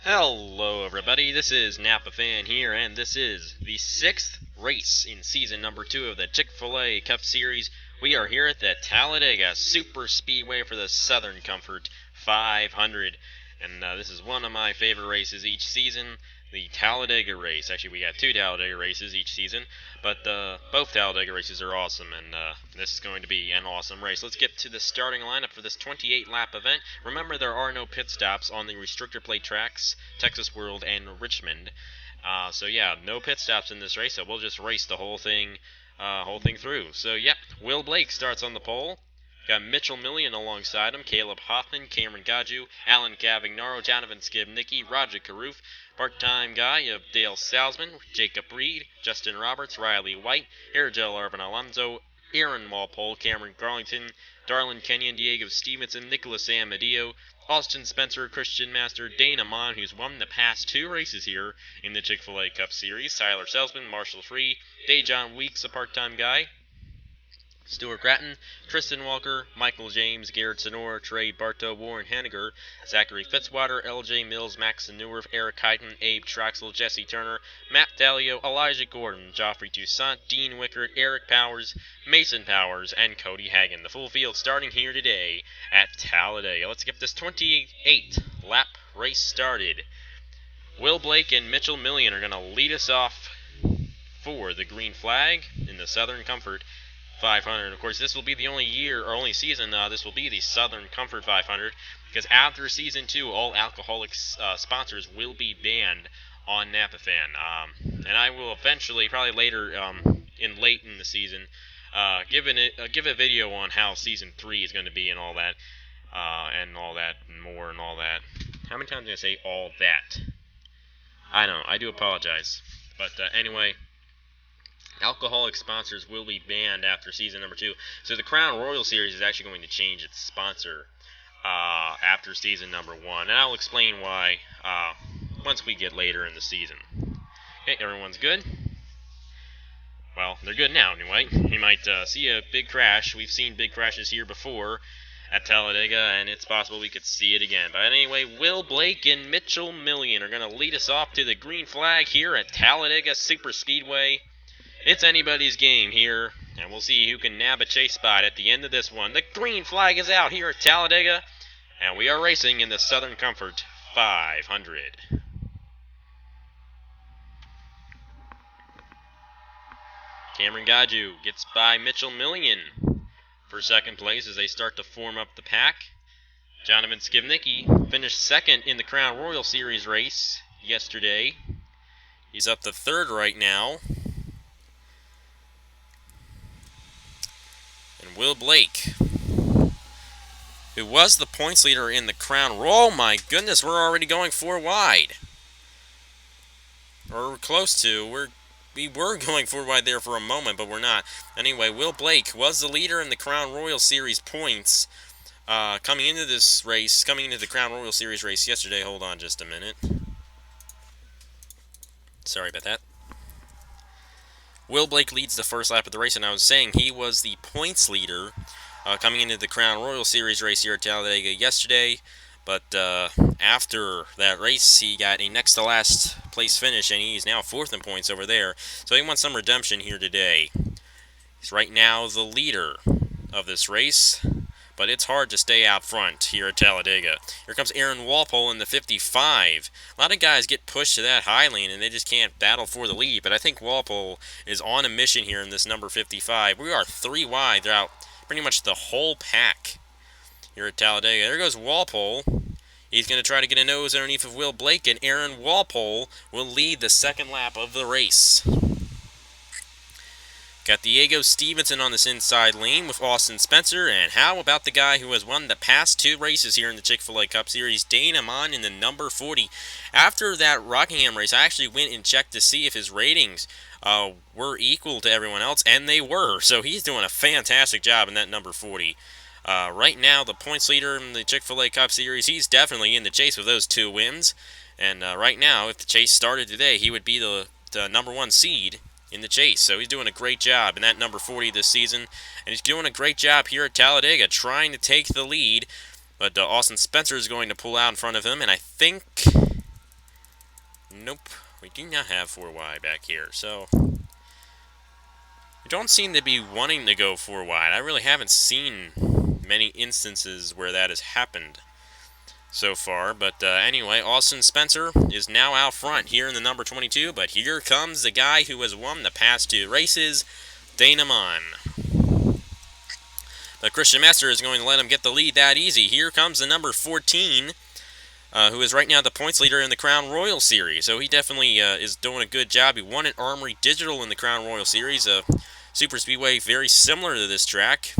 Hello everybody, this is Napa Fan here, and this is the 6th race in season number 2 of the Chick-Fil-A Cup Series. We are here at the Talladega Super Speedway for the Southern Comfort 500, and this is one of my favorite races each season, the Talladega race. Actually, we got 2 Talladega races each season, but both Talladega races are awesome, and this is going to be an awesome race. Let's get to the starting lineup for this 28-lap event. Remember, there are no pit stops on the restrictor plate tracks, Texas World and Richmond. So yeah, no pit stops in this race, so we'll just race the whole thing through. So yep, Will Blake starts on the pole. Got Mitchell Millian alongside him, Caleb Hoffman, Cameron Gaju, Alan Cavagnaro, Jonathan Skibnicki, Roger Carruth, part-time guy of Dale Salzman, Jacob Reed, Justin Roberts, Riley White, Ergel Arvin Alonso, Aaron Walpole, Cameron Garlington, Darlin Kenyon, Diego Stevenson, Nicholas Amadeo, Austin Spencer, Christian Master, Dana Mon, who's won the past 2 races here in the Chick-Fil-A Cup Series, Tyler Salzman, Marshall Free, Dejon Weeks, a part-time guy, Stuart Gratton, Tristan Walker, Michael James, Garrett Sonora, Trey Bartow, Warren Henniger, Zachary Fitzwater, LJ Mills, Max Neuwerf, Eric Hyten, Abe Troxel, Jesse Turner, Matt Dalio, Elijah Gordon, Joffrey Toussaint, Dean Wickert, Eric Powers, Mason Powers, and Cody Hagan. The full field starting here today at Talladega. Let's get this 28-lap race started. Will Blake and Mitchell Millian are going to lead us off for the green flag in the Southern Comfort 500. Of course, this will be the only season this will be the Southern Comfort 500, because after season 2, all alcoholic sponsors will be banned on Napa Fan. And I will eventually, probably later, late in the season, give a video on how season 3 is going to be and all that, and more and all that. How many times did I say all that? I don't know. I do apologize. But anyway, alcoholic sponsors will be banned after season number 2. So the Crown Royal Series is actually going to change its sponsor after season number 1. And I'll explain why once we get later in the season. Okay, everyone's good? Well, they're good now anyway. You might see a big crash. We've seen big crashes here before at Talladega, and it's possible we could see it again. But anyway, Will Blake and Mitchell Millian are going to lead us off to the green flag here at Talladega Super Speedway. It's anybody's game here, and we'll see who can nab a chase spot at the end of this one. The green flag is out here at Talladega, and we are racing in the Southern Comfort 500. Cameron Gaju gets by Mitchell Millian for second place as they start to form up the pack. Jonathan Skibnicki finished second in the Crown Royal Series race yesterday. He's up to third right now. And Will Blake, who was the points leader in the Crown Royal, oh my goodness, we're already going 4 wide. Or we're close to. We were going 4 wide there for a moment, but we're not. Anyway, Will Blake was the leader in the Crown Royal Series points coming into the Crown Royal Series race yesterday. Hold on just a minute. Sorry about that. Will Blake leads the first lap of the race, and I was saying he was the points leader coming into the Crown Royal Series race here at Talladega yesterday. But after that race, he got a next-to-last place finish, and he's now 4th in points over there. So he wants some redemption here today. He's right now the leader of this race, but it's hard to stay out front here at Talladega. Here comes Aaron Walpole in the 55. A lot of guys get pushed to that high lane, and they just can't battle for the lead. But I think Walpole is on a mission here in this number 55. We are 3 wide throughout pretty much the whole pack here at Talladega. There goes Walpole. He's going to try to get a nose underneath of Will Blake, and Aaron Walpole will lead the second lap of the race. Got Diego Stevenson on this inside lane with Austin Spencer, and how about the guy who has won the past 2 races here in the Chick-Fil-A Cup Series, Dana Mon in the number 40. After that Rockingham race, I actually went and checked to see if his ratings were equal to everyone else, and they were. So he's doing a fantastic job in that number 40. Right now, the points leader in the Chick-Fil-A Cup Series, he's definitely in the chase with those 2 wins. And right now, if the chase started today, he would be the number 1 seed in the chase. So he's doing a great job in that number 40 this season. And he's doing a great job here at Talladega trying to take the lead. But Austin Spencer is going to pull out in front of him. And I think Nope, we do not have 4 wide back here, so we don't seem to be wanting to go 4 wide. I really haven't seen many instances where that has happened so far, but anyway, Austin Spencer is now out front here in the number 22, but here comes the guy who has won the past 2 races, Dana Mon. But Christian Master is going to let him get the lead that easy. Here comes the number 14, who is right now the points leader in the Crown Royal Series. So he definitely is doing a good job. He won at Armory Digital in the Crown Royal Series, a super speedway very similar to this track.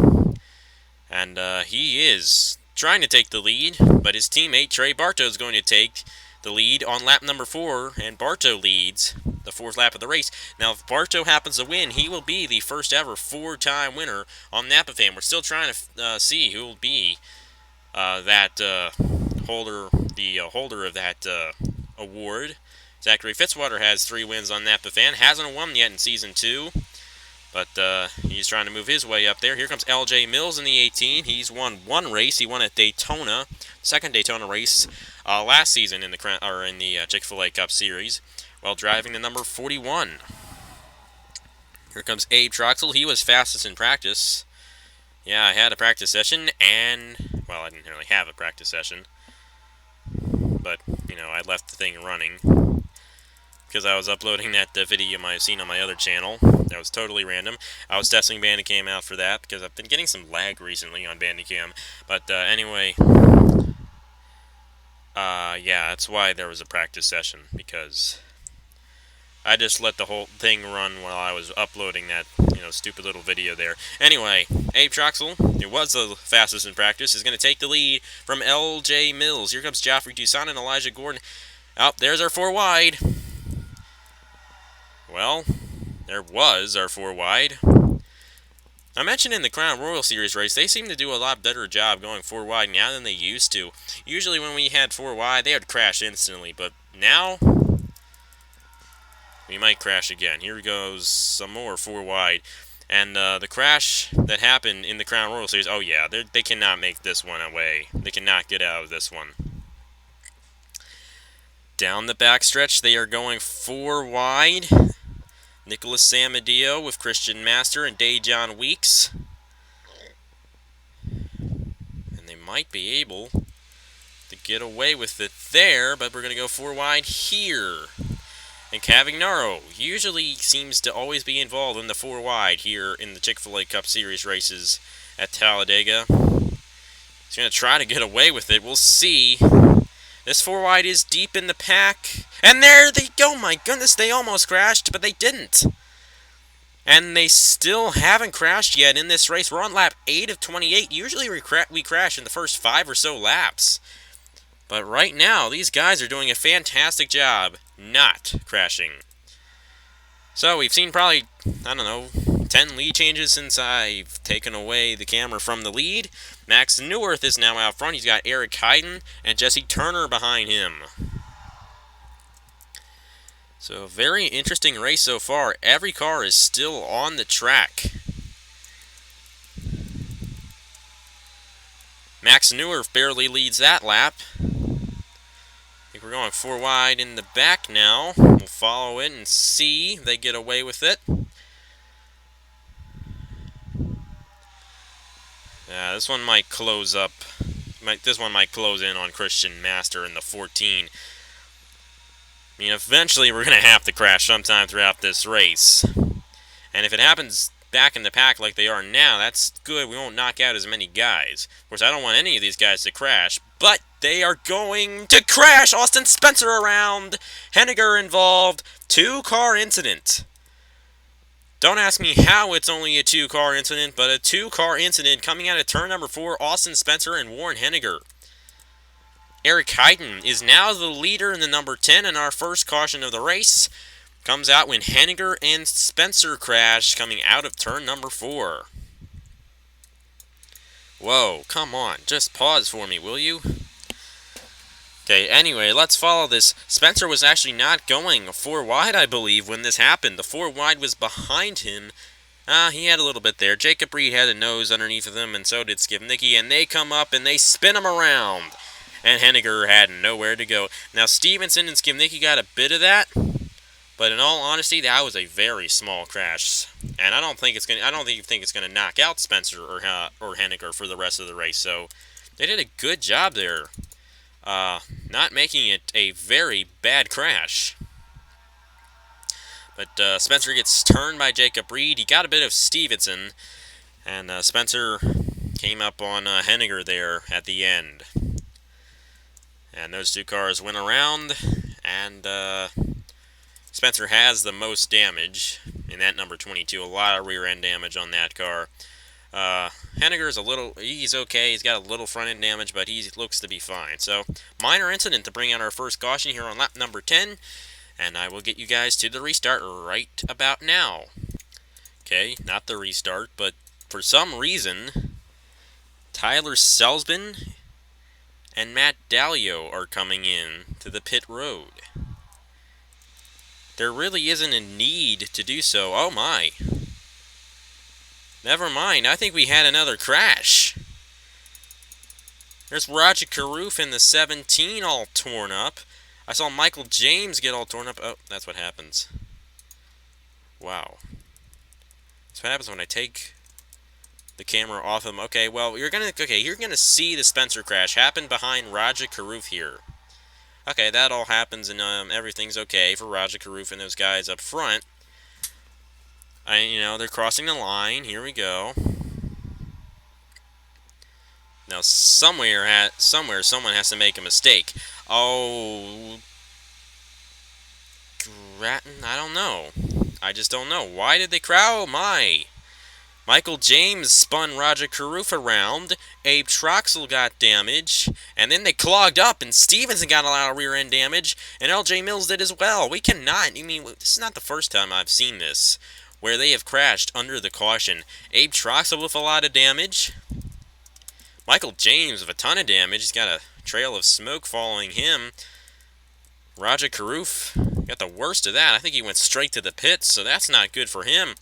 And he is trying to take the lead, but his teammate Trey Bartow is going to take the lead on lap number 4, and Bartow leads the 4th lap of the race. Now, if Bartow happens to win, he will be the first ever 4-time winner on Napa Fan. We're still trying to see who will be holder of that award. Zachary Fitzwater has 3 wins on Napa Fan, hasn't won yet in Season 2. But he's trying to move his way up there. Here comes L.J. Mills in the 18. He's won 1 race. He won at Daytona, second Daytona race last season in the Chick-Fil-A Cup Series, while driving the number 41. Here comes Abe Troxel. He was fastest in practice. Yeah, I had a practice session, and well, I didn't really have a practice session, but I left the thing running because I was uploading that video you might have seen on my other channel. That was totally random. I was testing Bandicam out for that because I've been getting some lag recently on Bandicam. But anyway, yeah, that's why there was a practice session, because I just let the whole thing run while I was uploading that, stupid little video there. Anyway, Abe Troxel, who was the fastest in practice, is going to take the lead from L.J. Mills. Here comes Joffrey Toussaint and Elijah Gordon. Oh, there's our 4 wide. Well, there was our 4 wide. I mentioned in the Crown Royal Series race, they seem to do a lot better job going 4 wide now than they used to. Usually when we had 4 wide, they would crash instantly, but now we might crash again. Here goes some more 4 wide. And the crash that happened in the Crown Royal Series, oh yeah, they cannot make this one away. They cannot get out of this one. Down the backstretch, they are going 4 wide. Nicholas Samadeo with Christian Master and Dejon Weeks. And they might be able to get away with it there, but we're going to go 4 wide here. And Cavagnaro usually seems to always be involved in the 4 wide here in the Chick-Fil-A Cup Series races at Talladega. He's going to try to get away with it. We'll see. This 4 wide is deep in the pack. And there they go. My goodness, they almost crashed, but they didn't. And they still haven't crashed yet in this race. We're on lap 8 of 28. Usually we crash in the first 5 or so laps. But right now, these guys are doing a fantastic job not crashing. So we've seen probably, 10 lead changes since I've taken away the camera from the lead. Max Neuwirth is now out front. He's got Eric Heiden and Jesse Turner behind him. So very interesting race so far. Every car is still on the track. Max Neuwirth barely leads that lap. I think we're going 4 wide in the back now. We'll follow it and see if they get away with it. This one might close up. This one might close in on Christian Master in the 14. I mean, eventually we're going to have to crash sometime throughout this race. And if it happens back in the pack like they are now, that's good. We won't knock out as many guys. Of course, I don't want any of these guys to crash, but they are going to crash. Austin Spencer around. Henniger involved. 2-car incident. Don't ask me how it's only a 2-car incident, but a 2-car incident coming out of turn number 4, Austin Spencer and Warren Henniger. Eric Heiden is now the leader in the number 10, and our first caution of the race comes out when Henniger and Spencer crash coming out of turn number 4. Whoa, come on, just pause for me, will you? Okay, anyway, let's follow this. Spencer was actually not going 4 wide, I believe, when this happened. The 4 wide was behind him. He had a little bit there. Jacob Reed had a nose underneath of him, and so did Skip Nicky, and they come up and they spin him around. and Henniger had nowhere to go. Now, Stevenson and Skimnicki got a bit of that, but in all honesty, that was a very small crash, and I don't think it's gonna knock out Spencer or Henniger for the rest of the race. So they did a good job there, not making it a very bad crash. But Spencer gets turned by Jacob Reed. He got a bit of Stevenson, and Spencer came up on Henniger there at the end. And those two cars went around, and Spencer has the most damage in that number 22. A lot of rear end damage on that car. Henniger's he's okay. He's got a little front end damage, but he looks to be fine. So, minor incident to bring out our first caution here on lap number 10. And I will get you guys to the restart right about now. Okay, not the restart, but for some reason, Tyler Selsman and Matt Dallio are coming in to the pit road. There really isn't a need to do so. Oh my. Never mind, I think we had another crash. There's Roger Carruth in the 17 all torn up. I saw Michael James get all torn up. Oh, that's what happens. Wow. That's what happens when I take the camera off him. Okay, well, you're gonna see the Spencer crash happen behind Roger Carruth here. Okay, that all happens and everything's okay for Roger Carruth and those guys up front. They're crossing the line. Here we go. Now, somewhere someone has to make a mistake. Oh, Grattan? I don't know. I just don't know. Why did they crowd? Oh, my. Michael James spun Roger Carruth around. Abe Troxel got damage. And then they clogged up, and Stevenson got a lot of rear-end damage. And LJ Mills did as well. We cannot. This is not the first time I've seen this, where they have crashed under the caution. Abe Troxel with a lot of damage. Michael James with a ton of damage. He's got a trail of smoke following him. Roger Carruth got the worst of that. I think he went straight to the pits, so that's not good for him.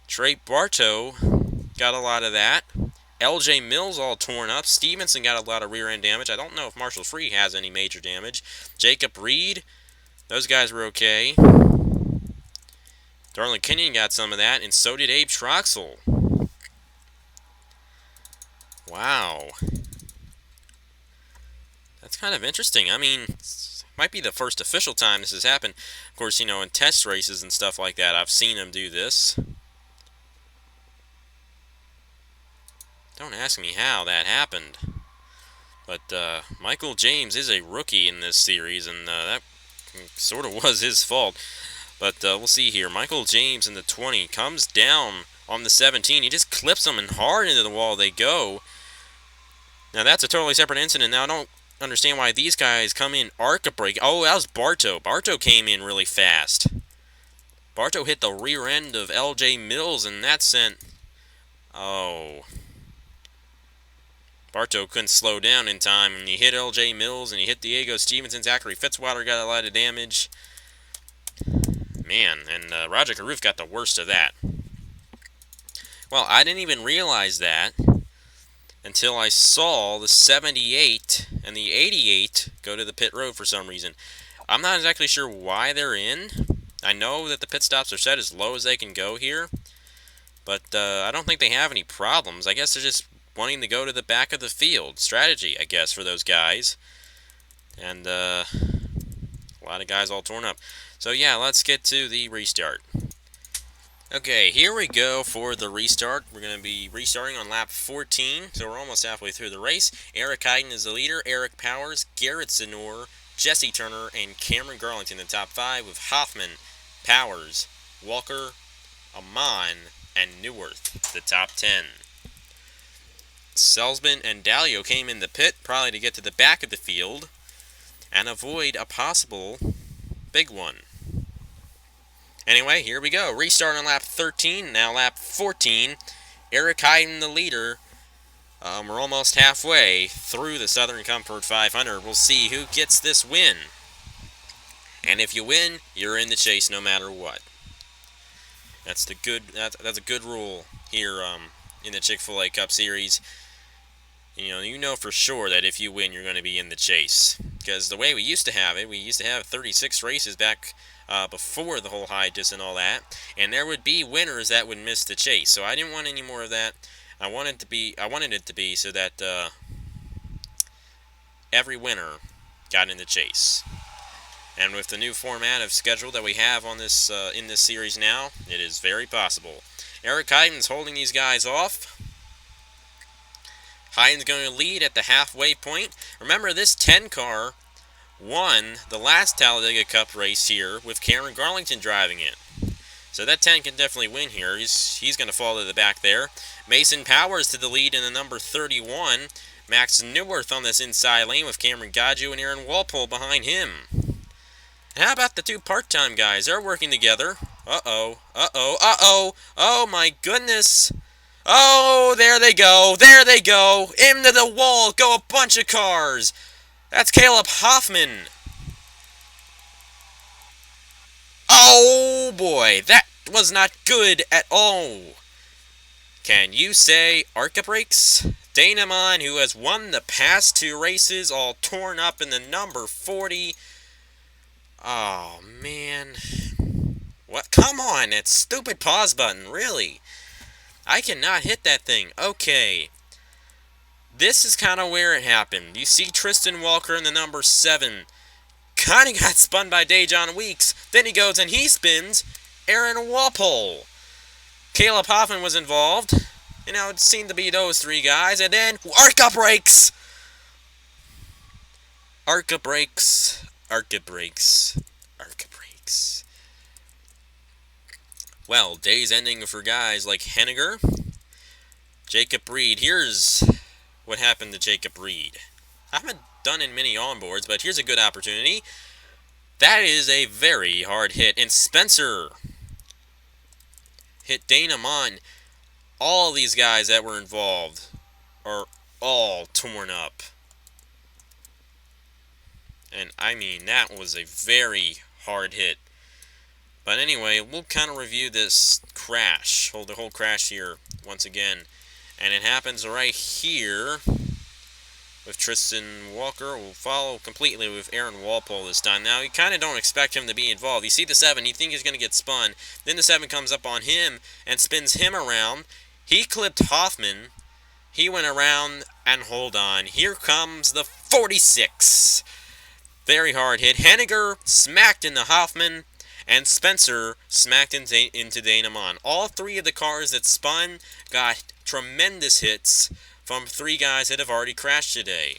Trey Bartow got a lot of that. LJ Mills all torn up. Stevenson got a lot of rear end damage. I don't know if Marshall Free has any major damage. Jacob Reed, those guys were okay. Darlin Kenyon got some of that, and so did Abe Troxel. Wow. That's kind of interesting. Might be the first official time this has happened. Of course, in test races and stuff like that, I've seen them do this. Don't ask me how that happened. But Michael James is a rookie in this series, and that sort of was his fault. But we'll see here. Michael James in the 20 comes down on the 17. He just clips them, and hard into the wall they go. Now, that's a totally separate incident. Now, I don't understand why these guys come in arc a break. Oh, that was Bartow. Bartow came in really fast. Bartow hit the rear end of LJ Mills, and that sent... Oh. Bartow couldn't slow down in time, and he hit LJ Mills, and he hit Diego Stevenson. Zachary Fitzwater got a lot of damage. Man, and Roger Carruth got the worst of that. Well, I didn't even realize that until I saw the 78 and the 88 go to the pit road for some reason. I'm not exactly sure why they're in. I know that the pit stops are set as low as they can go here, but I don't think they have any problems. I guess they're just wanting to go to the back of the field. Strategy, I guess, for those guys. And a lot of guys all torn up. So yeah, let's get to the restart. Okay, here we go for the restart. We're going to be restarting on lap 14, so we're almost halfway through the race. Eric Heiden is the leader, Eric Powers, Garrett Zenor, Jesse Turner, and Cameron Garlington in the top 5, with Hoffman, Powers, Walker, Amon, and Neuwirth, the top 10. Selsman and Dallio came in the pit, probably to get to the back of the field and avoid a possible big one. Anyway, here we go. Restart on lap 13, now lap 14. Eric Heiden, the leader. We're almost halfway through the Southern Comfort 500. We'll see who gets this win. And if you win, you're in the chase no matter what. That's a good rule here in the Chick-Fil-A Cup Series. You know for sure that if you win, you're going to be in the chase. Because the way we used to have it, we used to have 36 races back before the whole hiatus and all that, and there would be winners that would miss the chase. So I didn't want any more of that. I wanted it to be so that every winner got in the chase. And with the new format of schedule that we have on this in this series now, it is very possible. Eric Heiden's holding these guys off. Heiden's going to lead at the halfway point. Remember, this 10 car won the last Talladega Cup race here with Cameron Garlington driving it. So that 10 can definitely win here. He's going to fall to the back there. Mason Powers to the lead in the number 31. Max Newworth on this inside lane with Cameron Gaju and Aaron Walpole behind him. And how about the two part-time guys? They're working together. Uh-oh. Uh-oh. Uh-oh. Oh, my goodness. Oh, there they go. There they go. Into the wall go a bunch of cars. That's Caleb Hoffman. Oh, boy. That was not good at all. Can you say ARCA brakes? Dana Mon, who has won the past two races, all torn up in the number 40. Oh, man. What? Come on, that stupid pause button, really. I cannot hit that thing. Okay. This is kind of where it happened. You see Tristan Walker in the number 7. Kind of got spun by Dejon Weeks. Then he goes and he spins Aaron Walpole. Caleb Hoffman was involved. It seemed to be those three guys. And then ARCA brakes. ARCA brakes. ARCA brakes. ARCA brakes. Well, day's ending for guys like Henniger. Jacob Reed. Here's what happened to Jacob Reed. I haven't done in many onboards, but here's a good opportunity. That is a very hard hit. And Spencer hit Dana Mon. All these guys that were involved are all torn up. And I mean, that was a very hard hit. But anyway, we'll kind of review this crash. Hold the whole crash here once again. And it happens right here with Tristan Walker. We'll follow completely with Aaron Walpole this time. Now, you kind of don't expect him to be involved. You see the 7, you think he's going to get spun. Then the 7 comes up on him and spins him around. He clipped Hoffman. He went around, and hold on. Here comes the 46. Very hard hit. Henniger smacked into Hoffman, and Spencer smacked into Dana Mon. All three of the cars that spun got tremendous hits from three guys that have already crashed today.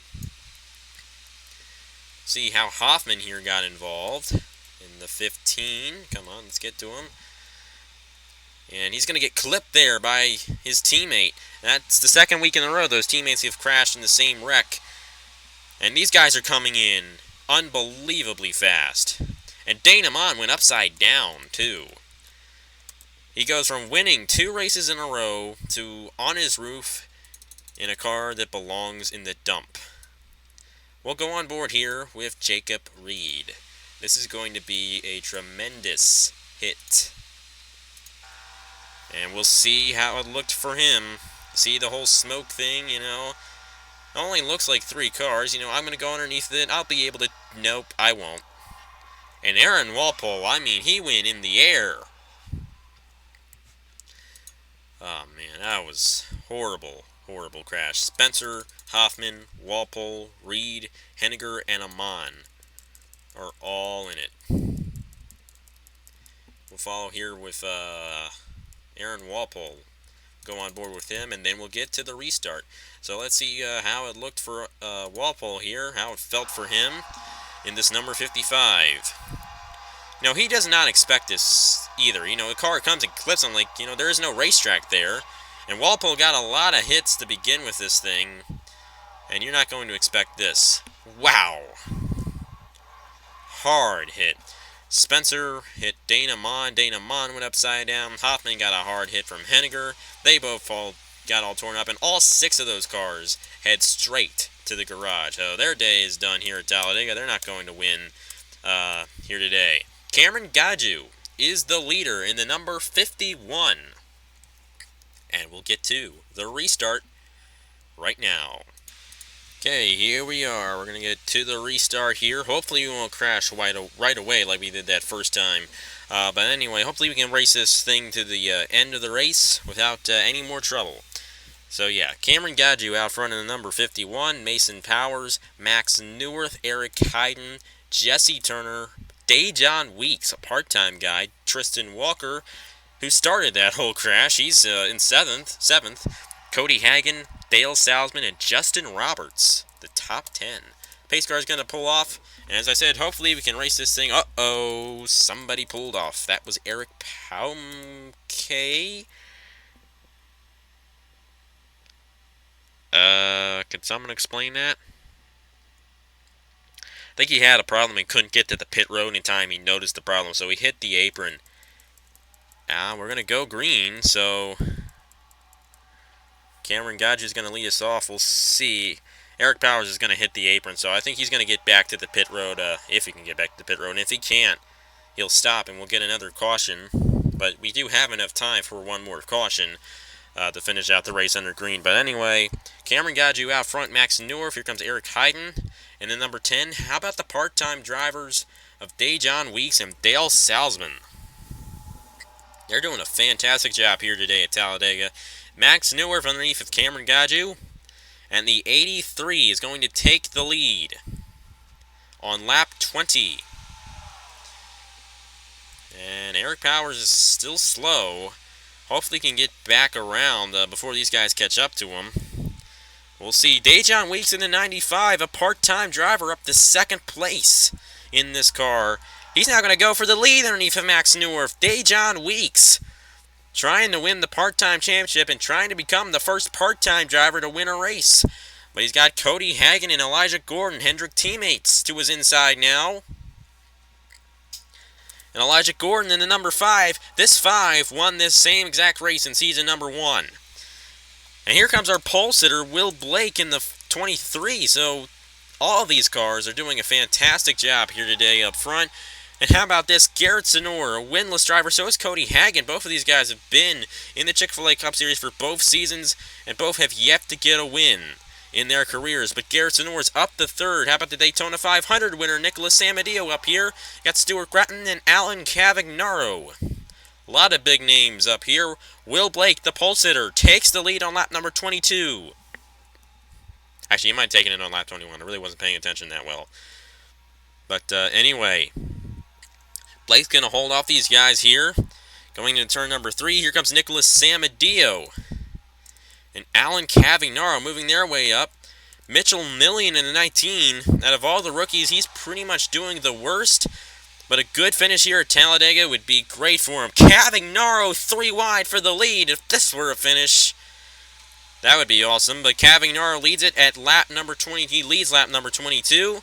See how Hoffman here got involved in the 15. Come on, let's get to him. And he's going to get clipped there by his teammate. That's the second week in a row those teammates have crashed in the same wreck. And these guys are coming in unbelievably fast. And Dana Mon went upside down, too. He goes from winning 2 races in a row to on his roof in a car that belongs in the dump. We'll go on board here with Jacob Reed. This is going to be a tremendous hit. And we'll see how it looked for him. See the whole smoke thing, It only looks like 3 cars. I'm going to go underneath it. I'll be able to... Nope, I won't. And Aaron Walpole, I mean, he went in the air. Oh, man, that was horrible, horrible crash. Spencer, Hoffman, Walpole, Reed, Henniger, and Amon are all in it. We'll follow here with Aaron Walpole. Go on board with him, and then we'll get to the restart. So let's see how it looked for Walpole here, how it felt for him in this number 55. He does not expect this either. The car comes and clips him like, there is no racetrack there. And Walpole got a lot of hits to begin with this thing, and you're not going to expect this. Wow. Hard hit. Spencer hit Dana Mon. Dana Mon went upside down. Hoffman got a hard hit from Henniger. They both got all torn up, and all 6 of those cars head straight to the garage. So their day is done here at Talladega. They're not going to win here today. Cameron Gaju is the leader in the number 51. And we'll get to the restart right now. Okay, here we are. We're going to get to the restart here. Hopefully we won't crash right away like we did that first time. But anyway, hopefully we can race this thing to the end of the race without any more trouble. So yeah, Cameron Gadju out front in the number 51, Mason Powers, Max Newworth, Eric Hyden, Jesse Turner, Dejon Weeks, a part-time guy, Tristan Walker, who started that whole crash. He's in seventh. Cody Hagan, Dale Salzman, and Justin Roberts, the top 10. Pace car is going to pull off, and as I said, hopefully we can race this thing. Uh-oh, somebody pulled off. That was Eric Paumke. Could someone explain that? I think he had a problem and couldn't get to the pit road in time. He noticed the problem, so he hit the apron. We're going to go green, so Cameron Gadju is going to lead us off. We'll see. Eric Powers is going to hit the apron, so I think he's going to get back to the pit road, if he can get back to the pit road. And if he can't, he'll stop and we'll get another caution. But we do have enough time for one more caution to finish out the race under green. But anyway, Cameron Gadju out front, Max Newworth. Here comes Eric Hyden. And then number 10, how about the part-time drivers of Dejon Weeks and Dale Salzman? They're doing a fantastic job here today at Talladega. Max Newworth underneath of Cameron Gadju. And the 83 is going to take the lead on lap 20. And Eric Powers is still slow. Hopefully he can get back around before these guys catch up to him. We'll see. Dejon Weeks in the 95, a part-time driver, up to second place in this car. He's now going to go for the lead underneath of Max Newworth. Dejon Weeks trying to win the part-time championship and trying to become the first part-time driver to win a race. But he's got Cody Hagan and Elijah Gordon, Hendrick teammates, to his inside now. And Elijah Gordon in the number 5. This 5 won this same exact race in season number 1. And here comes our pole sitter, Will Blake, in the 23. So all of these cars are doing a fantastic job here today up front. And how about this? Garrett Sonor, a winless driver. So is Cody Hagan. Both of these guys have been in the Chick-Fil-A Cup Series for both seasons, and both have yet to get a win in their careers. But Garrett Sonor is up the third. How about the Daytona 500 winner, Nicholas Samadio, up here? Got Stuart Gratton and Alan Cavagnaro. A lot of big names up here. Will Blake, the pole sitter, takes the lead on lap number 22. Actually, he might have taken it on lap 21. I really wasn't paying attention that well. But anyway, Blake's going to hold off these guys here. Going into turn number 3, here comes Nicholas Samadio. And Alan Cavagnaro moving their way up. Mitchell Millian in the 19. Out of all the rookies, he's pretty much doing the worst. But a good finish here at Talladega would be great for him. Cavagnaro 3 wide for the lead. If this were a finish, that would be awesome. But Cavagnaro leads it at lap number 20. He leads lap number 22.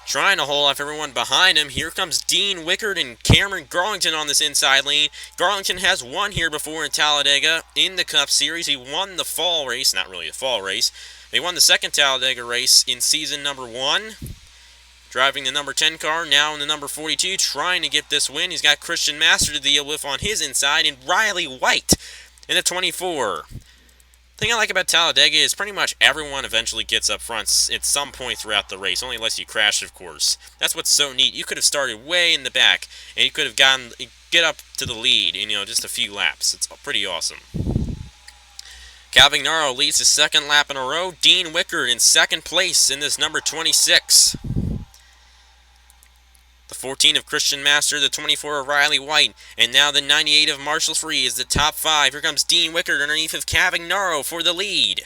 Trying to hold off everyone behind him. Here comes Dean Wickard and Cameron Garlington on this inside lane. Garlington has won here before in Talladega in the Cup Series. He won the fall race. Not really the fall race. He won the second Talladega race in season number 1. Driving the number 10 car, now in the number 42, trying to get this win. He's got Christian Master to deal with on his inside, and Riley White in the 24. The thing I like about Talladega is pretty much everyone eventually gets up front at some point throughout the race, only unless you crash, of course. That's what's so neat. You could have started way in the back, and you could have get up to the lead in, just a few laps. It's pretty awesome. Cavagnaro leads his second lap in a row. Dean Wickard in second place in this number 26. The 14 of Christian Master, the 24 of Riley White, and now the 98 of Marshall Free is the top 5. Here comes Dean Wickard underneath of Cavagnaro for the lead.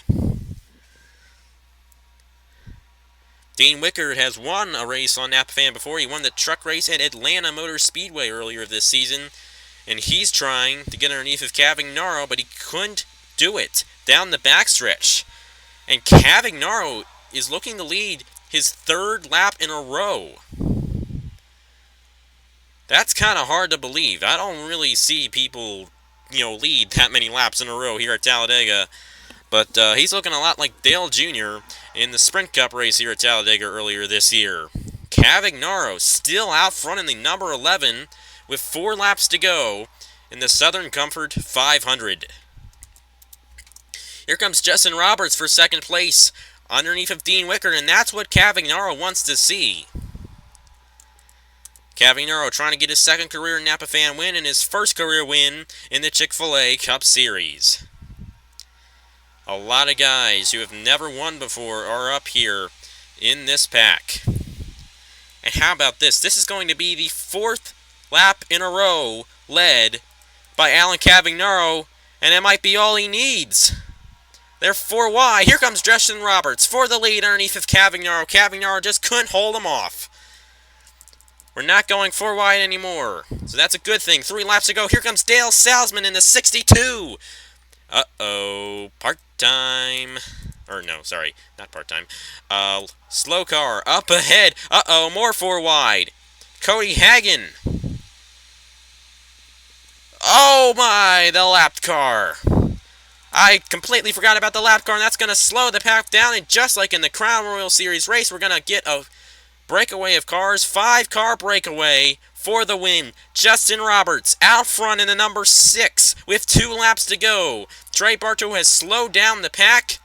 Dean Wickard has won a race on Napa Fan before. He won the truck race at Atlanta Motor Speedway earlier this season, and he's trying to get underneath of Cavagnaro, but he couldn't do it down the backstretch. And Cavagnaro is looking to lead his 3rd lap in a row. That's kind of hard to believe. I don't really see people, lead that many laps in a row here at Talladega. But he's looking a lot like Dale Jr. in the Sprint Cup race here at Talladega earlier this year. Cavagnaro still out front in the number 11 with 4 laps to go in the Southern Comfort 500. Here comes Justin Roberts for second place underneath of Dean Wickard, and that's what Cavagnaro wants to see. Cavagnaro trying to get his second career Napa Fan win and his first career win in the Chick-Fil-A Cup Series. A lot of guys who have never won before are up here in this pack. And how about this? This is going to be the 4th lap in a row led by Alan Cavagnaro, and it might be all he needs. They're 4 wide. Here comes Justin Roberts for the lead underneath of Cavagnaro. Cavagnaro just couldn't hold him off. We're not going 4 wide anymore, so that's a good thing. 3 laps to go. Here comes Dale Salzman in the 62. Uh-oh. Part-time. Or no, sorry. Not part-time. Slow car. Up ahead. Uh-oh. More 4 wide. Cody Hagen. Oh my, the lapped car. I completely forgot about the lap car, and that's going to slow the pack down. And just like in the Crown Royal Series race, we're going to get a breakaway of cars. 5-car breakaway for the win. Justin Roberts out front in the number 6 with 2 laps to go. Trey Bartow has slowed down the pack,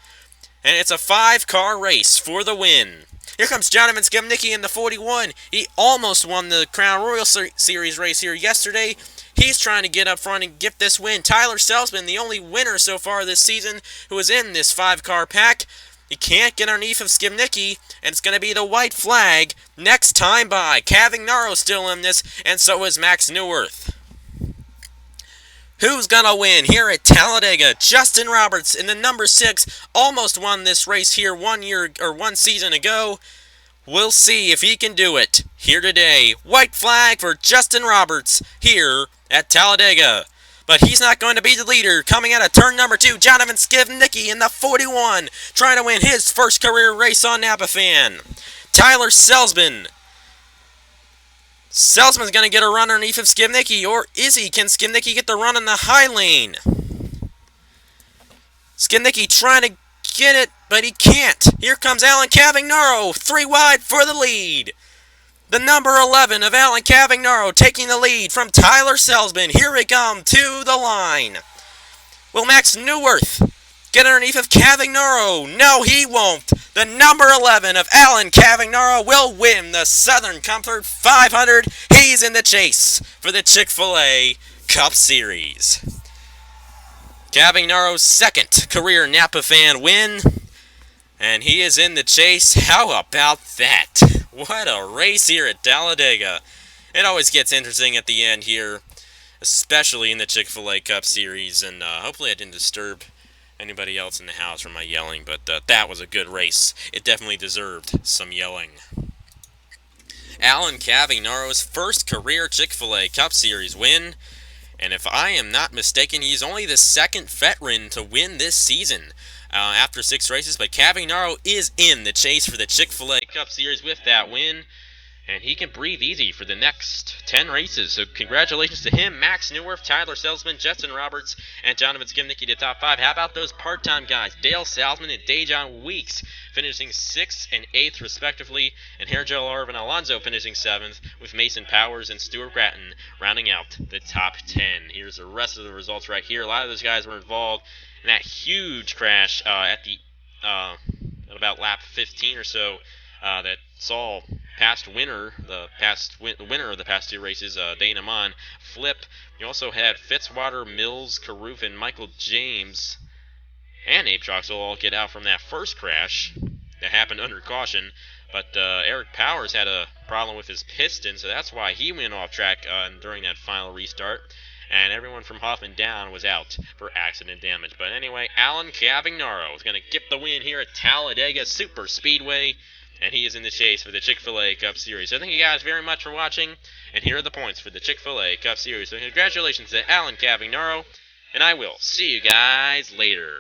and it's a 5-car race for the win. Here comes Jonathan Skibnicki in the 41. He almost won the Crown Royal Series race here yesterday. He's trying to get up front and get this win. Tyler Salzman, the only winner so far this season who is in this 5-car pack. He can't get underneath of Skibnicki, and it's going to be the white flag next time by. Cavagnaro still in this, and so is Max Neuwirth. Who's going to win here at Talladega? Justin Roberts in the number 6 almost won this race here 1 season ago. We'll see if he can do it here today. White flag for Justin Roberts here at Talladega. But he's not going to be the leader. Coming out of turn number 2, Jonathan Skibnicki in the 41, trying to win his first career race on Napa Fan. Tyler Salzman. Salzman's going to get a run underneath of Skibnicki, or is he? Can Skibnicki get the run in the high lane? Skibnicki trying to get it, but he can't. Here comes Alan Cavagnaro, 3 wide for the lead. The number 11 of Alan Cavagnaro taking the lead from Tyler Salzman. Here we come to the line. Will Max Neuwirth get underneath of Cavagnaro? No, he won't. The number 11 of Alan Cavagnaro will win the Southern Comfort 500. He's in the chase for the Chick-Fil-A Cup Series. Cavagnaro's second career Napa Fan win, and he is in the chase. How about that? What a race here at Talladega. It always gets interesting at the end here, especially in the Chick-Fil-A Cup Series, and hopefully I didn't disturb anybody else in the house from my yelling, but that was a good race. It definitely deserved some yelling. Alan Cavagnaro's first career Chick-Fil-A Cup Series win, and if I am not mistaken, he's only the second veteran to win this season after 6 races, but Cavagnaro is in the chase for the Chick-Fil-A Cup Series with that win, and he can breathe easy for the next 10 races. So congratulations to him, Max Neuwirth, Tyler Salzman, Justin Roberts, and Jonathan Skibnicki to top 5. How about those part-time guys? Dale Salzman and Dejon Weeks finishing 6th and 8th respectively, and Hergel Arvin Alonso finishing 7th, with Mason Powers and Stuart Gratton rounding out the top 10. Here's the rest of the results right here. A lot of those guys were involved in that huge crash at about lap 15 or so that saw the winner of the past 2 races, Dana Mon, flip. You also had Fitzwater, Mills, Carruth, and Michael James and Abe Troxel all get out from that first crash that happened under caution. But Eric Powers had a problem with his piston, so that's why he went off track during that final restart. And everyone from Hoffman down was out for accident damage. But anyway, Alan Cavagnaro is going to get the win here at Talladega Super Speedway, and he is in the chase for the Chick-Fil-A Cup Series. So thank you guys very much for watching, and here are the points for the Chick-Fil-A Cup Series. So congratulations to Alan Cavagnaro, and I will see you guys later.